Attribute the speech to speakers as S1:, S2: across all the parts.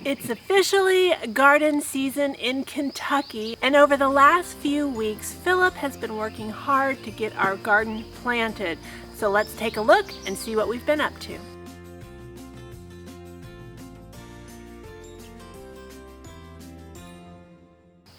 S1: It's officially garden season in Kentucky, and over the last few weeks, Philip has been working hard to get our garden planted. So let's take a look and see what we've been up to.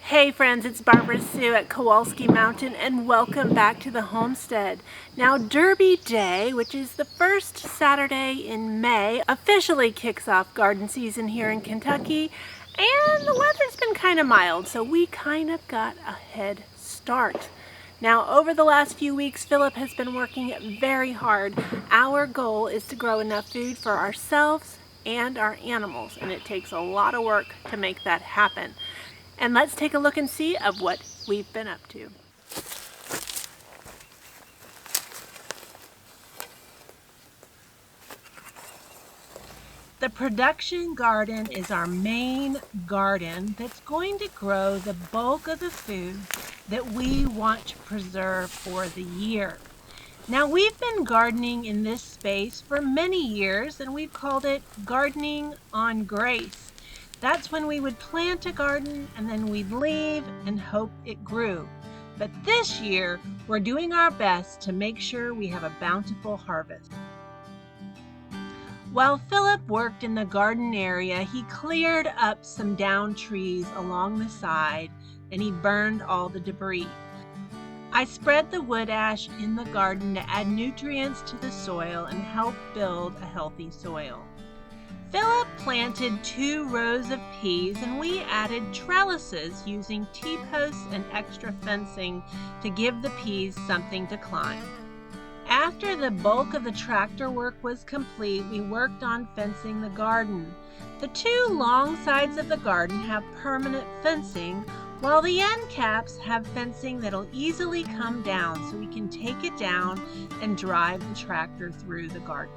S1: Hey friends, it's Barbara Sue at Kowalski Mountain and welcome back to the homestead. Now Derby Day, which is the first Saturday in May, officially kicks off garden season here in Kentucky, and the weather's been kind of mild, so we kind of got a head start. Now over the last few weeks, Philip has been working very hard. Our goal is to grow enough food for ourselves and our animals, and it takes a lot of work to make that happen. And let's take a look and see of what we've been up to. The production garden is our main garden that's going to grow the bulk of the food that we want to preserve for the year. Now we've been gardening in this space for many years and we've called it gardening on grace. That's when we would plant a garden and then we'd leave and hope it grew. But this year, we're doing our best to make sure we have a bountiful harvest. While Philip worked in the garden area, he cleared up some down trees along the side and he burned all the debris. I spread the wood ash in the garden to add nutrients to the soil and help build a healthy soil. Philip planted 2 rows of peas and we added trellises using T-posts and extra fencing to give the peas something to climb. After the bulk of the tractor work was complete, we worked on fencing the garden. The 2 long sides of the garden have permanent fencing, while the end caps have fencing that'll easily come down so we can take it down and drive the tractor through the garden.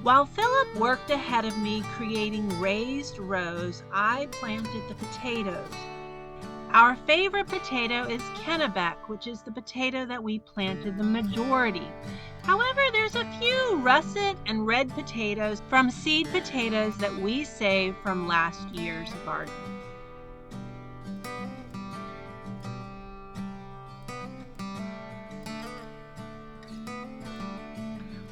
S1: While Philip worked ahead of me creating raised rows, I planted the potatoes. Our favorite potato is Kennebec, which is the potato that we planted the majority. However, there's a few russet and red potatoes from seed potatoes that we saved from last year's garden.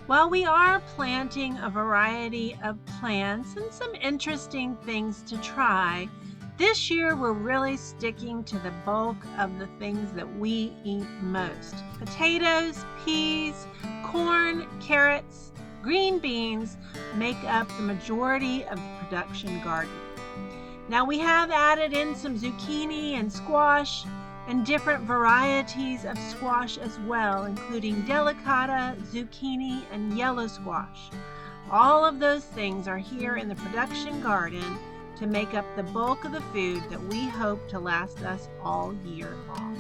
S1: While we are planting a variety of plants and some interesting things to try, this year we're really sticking to the bulk of the things that we eat most. Potatoes, peas, corn, carrots, green beans make up the majority of the production garden. Now we have added in some zucchini and squash and different varieties of squash as well, including delicata, zucchini, and yellow squash. All of those things are here in the production garden to make up the bulk of the food that we hope to last us all year long.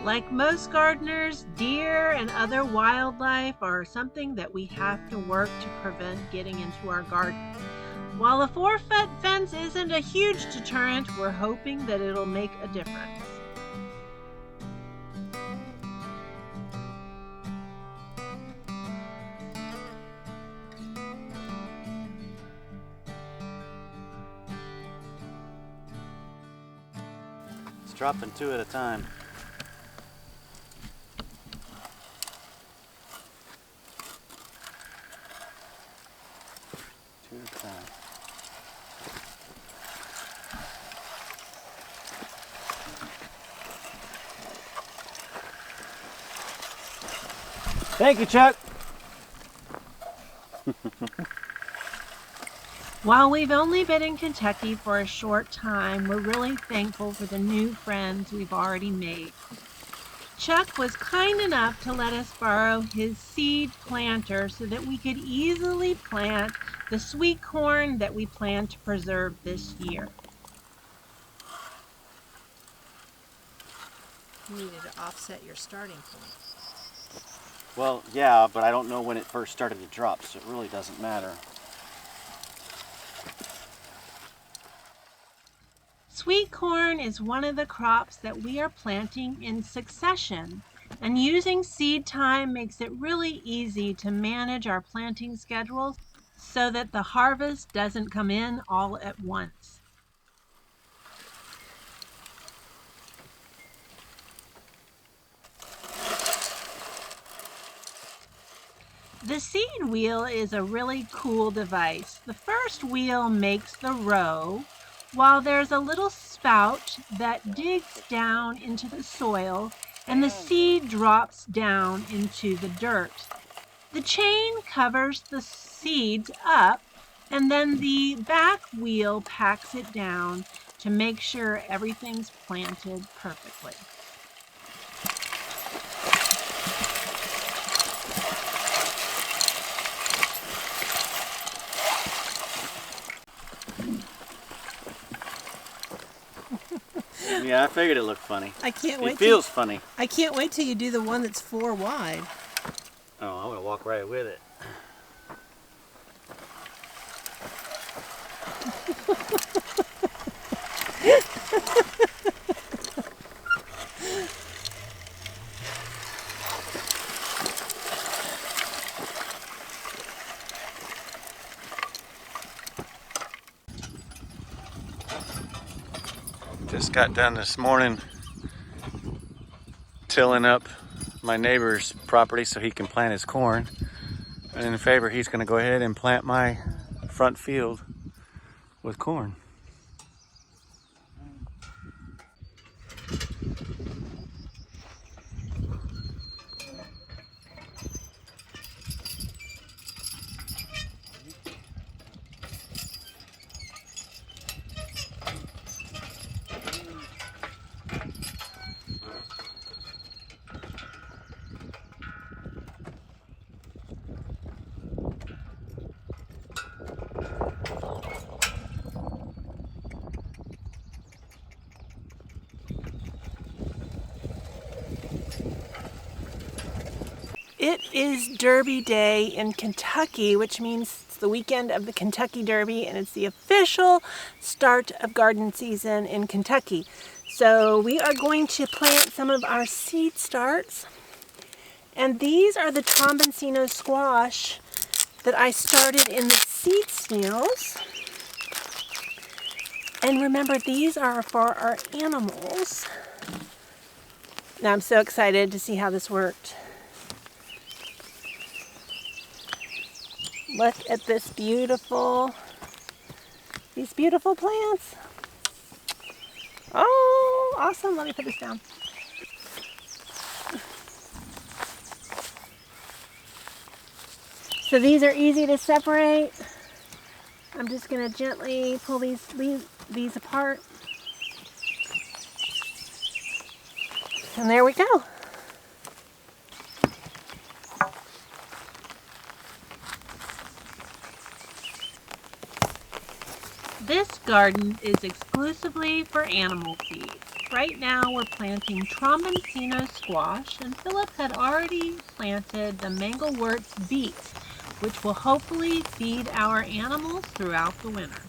S1: Like most gardeners, deer and other wildlife are something that we have to work to prevent getting into our garden. While a 4-foot fence isn't a huge deterrent, we're hoping that it'll make a difference.
S2: It's dropping 2 at a time. Thank you, Chuck.
S1: While we've only been in Kentucky for a short time, we're really thankful for the new friends we've already made. Chuck was kind enough to let us borrow his seed planter so that we could easily plant the sweet corn that we plan to preserve this year.
S3: You needed to offset your starting point.
S2: Well, yeah, but I don't know when it first started to drop, so it really doesn't matter.
S1: Sweet corn is one of the crops that we are planting in succession, and using seed time makes it really easy to manage our planting schedules so that the harvest doesn't come in all at once. The seed wheel is a really cool device. The first wheel makes the row, while there's a little spout that digs down into the soil and the seed drops down into the dirt. The chain covers the seeds up, and then the back wheel packs it down to make sure everything's planted perfectly.
S2: Yeah, I figured it looked funny.
S3: I can't wait.
S2: It feels funny.
S3: I can't wait till you do the one that's 4 wide.
S2: Oh, I'm gonna walk right with it. Just got done this morning tilling up my neighbor's property so he can plant his corn. And in favor, he's going to go ahead and plant my front field with corn.
S1: It is Derby Day in Kentucky, which means it's the weekend of the Kentucky Derby, and it's the official start of garden season in Kentucky. So we are going to plant some of our seed starts, and these are the Tomboncino squash that I started in the seed snails. And remember, these are for our animals. Now I'm so excited to see how this worked. Look at these beautiful plants. Oh, awesome. Let me put this down. So these are easy to separate. I'm just going to gently pull these apart. And there we go. This garden is exclusively for animal feed. Right now we're planting Tomboncino squash, and Philip had already planted the Mangelwurt's beets, which will hopefully feed our animals throughout the winter.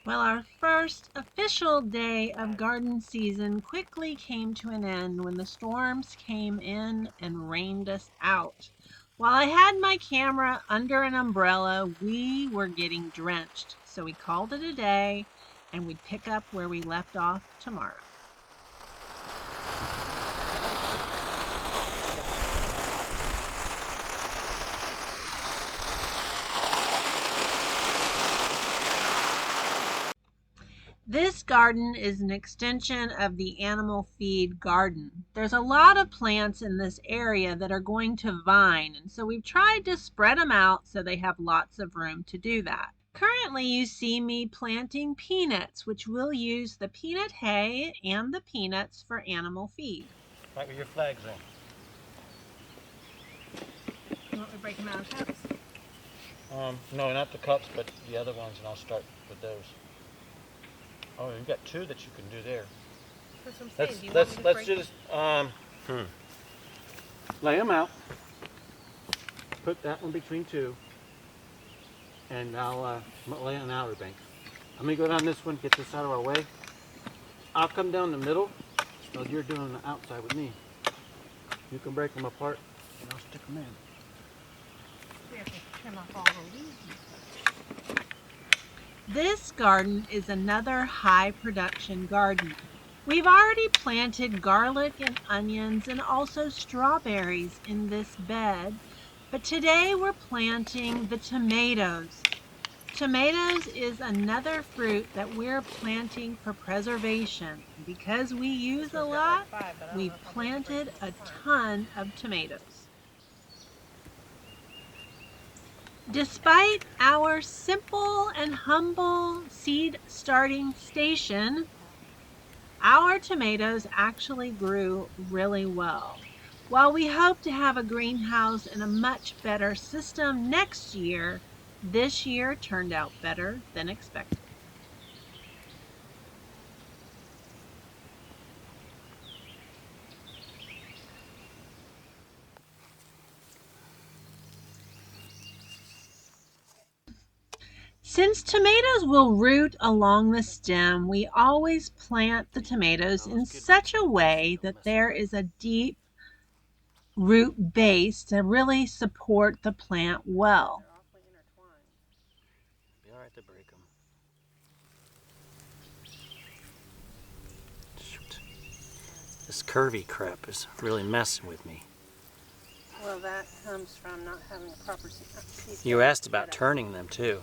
S1: Well, our first official day of garden season quickly came to an end when the storms came in and rained us out. While I had my camera under an umbrella, we were getting drenched, so we called it a day, and we'd pick up where we left off tomorrow. This garden is an extension of the animal feed garden. There's a lot of plants in this area that are going to vine, and so we've tried to spread them out so they have lots of room to do that. Currently, you see me planting peanuts, which we'll use the peanut hay and the peanuts for animal feed.
S2: Right with your flags in.
S1: You want me to break them out of cups?
S2: No, not the cups, but the other ones, and I'll start with those. Oh, you've got two that you can do there.
S3: That's what I'm saying. Do you want me to
S2: Let's
S3: break
S2: just lay them out. Put that one between two, and I'll lay on the outer bank. Let me go down this one, get this out of our way. I'll come down the middle, so you're doing the outside with me. You can break them apart, and I'll stick them in.
S3: We have to trim off all the leaves.
S1: This garden is another high production garden. We've already planted garlic and onions and also strawberries in this bed, but today we're planting the tomatoes. Tomatoes is another fruit that we're planting for preservation. Because we use a lot, we've planted a ton of tomatoes. Despite our simple and humble seed starting station, our tomatoes actually grew really well. While we hope to have a greenhouse and a much better system next year, this year turned out better than expected. Since tomatoes will root along the stem, we always plant the tomatoes in such a way that there is a deep root base to really support the plant well.
S2: Be all right to break them. Shoot. This curvy crap is really messing with me.
S3: Well, that comes from not having a proper seed.
S2: You asked about turning them too.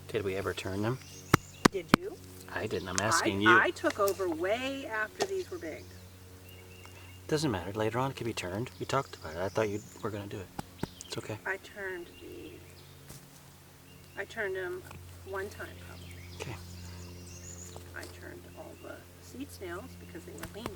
S2: Did we ever turn them?
S3: Did you?
S2: I didn't. I'm asking you.
S3: I took over way after these were big.
S2: Doesn't matter. Later on, it can be turned. We talked about it. I thought you were going to do it. It's okay.
S3: I turned them one time probably.
S2: Okay.
S3: I turned all the seed snails because they were lean.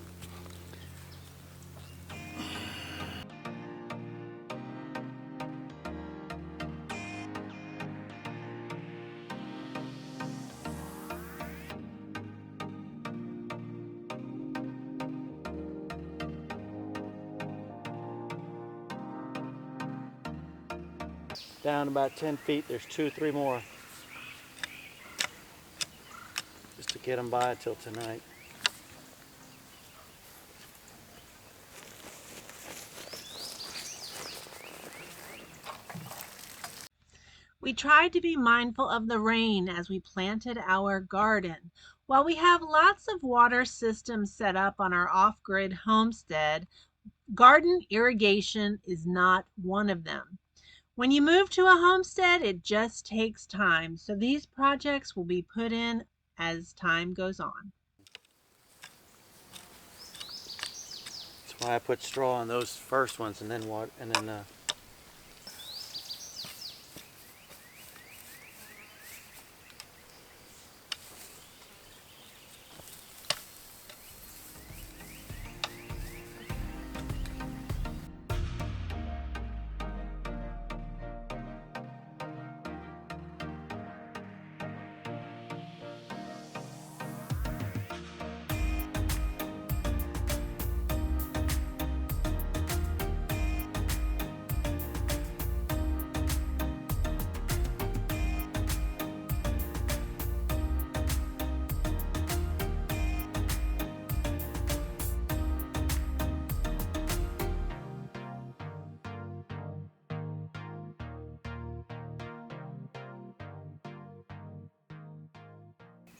S2: Down about 10 feet, there's 2-3 more. Just to get them by until tonight.
S1: We tried to be mindful of the rain as we planted our garden. While we have lots of water systems set up on our off-grid homestead, garden irrigation is not one of them. When you move to a homestead, it just takes time, so these projects will be put in as time goes on.
S2: That's why I put straw on those first ones, and then what? And then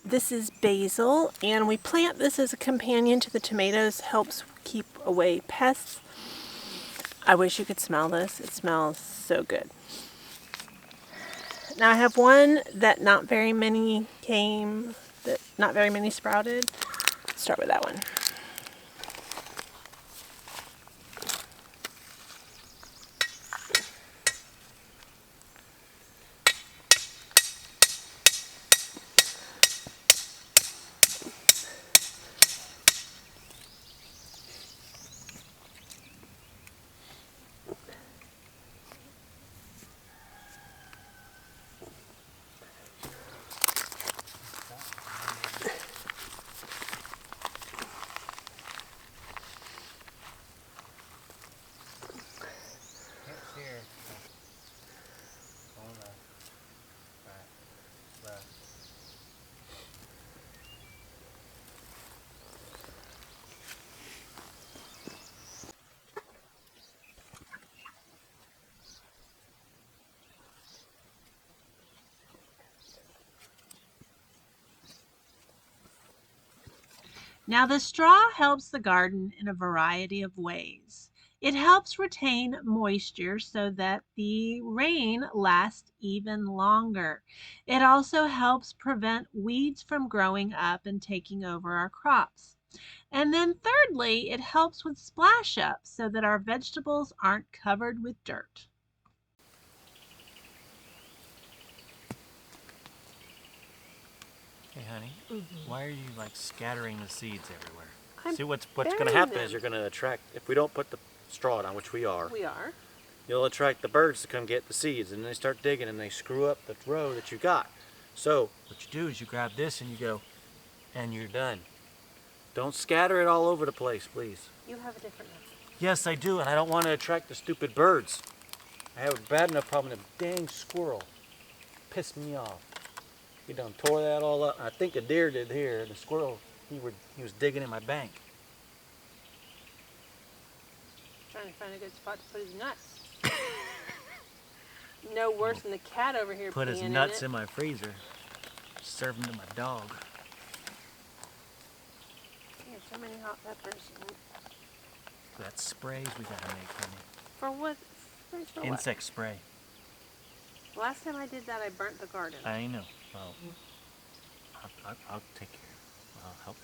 S3: This is basil, and we plant this as a companion to the tomatoes, helps keep away pests. I wish you could smell this. It smells so good. Now I have one that not very many sprouted. Let's start with that one.
S1: Now, the straw helps the garden in a variety of ways. It helps retain moisture so that the rain lasts even longer. It also helps prevent weeds from growing up and taking over our crops. And then thirdly, it helps with splash up so that our vegetables aren't covered with dirt.
S2: Hey, honey, why are you like scattering the seeds everywhere?
S3: I'm
S2: See what's going to
S3: burying
S2: happen
S3: them.
S2: is you're going to attract, if we don't put the straw down, which we are,
S3: We are.
S2: you'll attract the birds to come get the seeds, and they start digging and they screw up the row that you got. So what you do is you grab this and you go, and you're done. Don't scatter it all over the place, please.
S3: You have a different method.
S2: Yes, I do, and I don't want to attract the stupid birds. I have a bad enough problem with a dang squirrel. Pissed me off. He done tore that all up. I think a deer did here. The squirrel, he was digging in my bank.
S3: Trying to find a good spot to put his nuts. No worse than the cat over here.
S2: Put his
S3: peeing
S2: nuts
S3: in
S2: in my freezer. Serve them to my dog.
S3: Here's so many hot peppers.
S2: That sprays we gotta make, honey.
S3: For what? For what?
S2: Insect spray.
S3: Last time I did that, I burnt the garden.
S2: I know. Well, I'll take care of it. I'll help.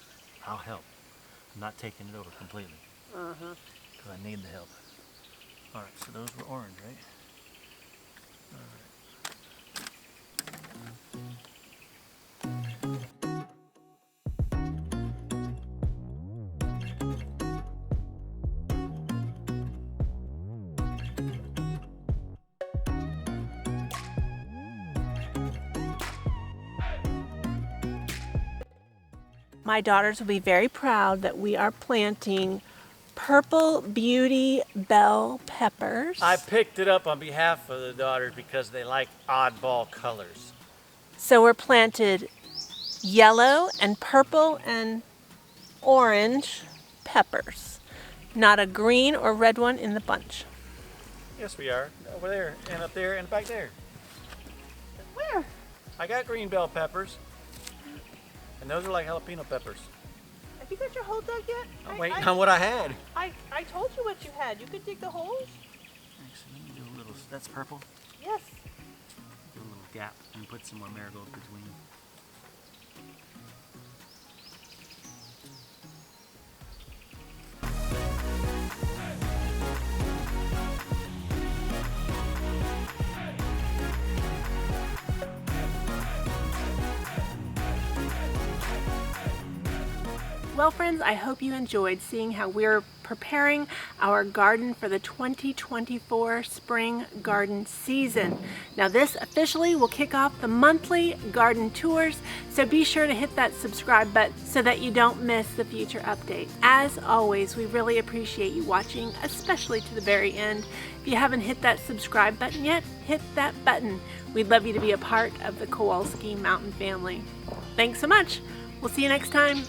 S2: I'll help. I'm not taking it over completely.
S3: Uh-huh.
S2: Because I need the help. All right, so those were orange, right? All right.
S3: My daughters will be very proud that we are planting purple beauty bell peppers.
S2: I picked it up on behalf of the daughters because they like oddball colors.
S3: So we're planted yellow and purple and orange peppers. Not a green or red one in the bunch.
S2: Yes, we are. Over there, and up there, and back there.
S3: Where?
S2: I got green bell peppers. And those are like jalapeno peppers.
S3: Have you got your hole dug yet?
S2: I'm waiting on what I had.
S3: I told you what you had. You could dig the holes.
S2: Actually, let me do a little, that's purple.
S3: Yes.
S2: Do a little gap and put some more marigolds between.
S3: Well, friends, I hope you enjoyed seeing how we're preparing our garden for the 2024 spring garden season. Now, this officially will kick off the monthly garden tours, so be sure to hit that subscribe button so that you don't miss the future updates. As always, we really appreciate you watching, especially to the very end. If you haven't hit that subscribe button yet, hit that button. We'd love you to be a part of the Kowalski Mountain family. Thanks so much. We'll see you next time.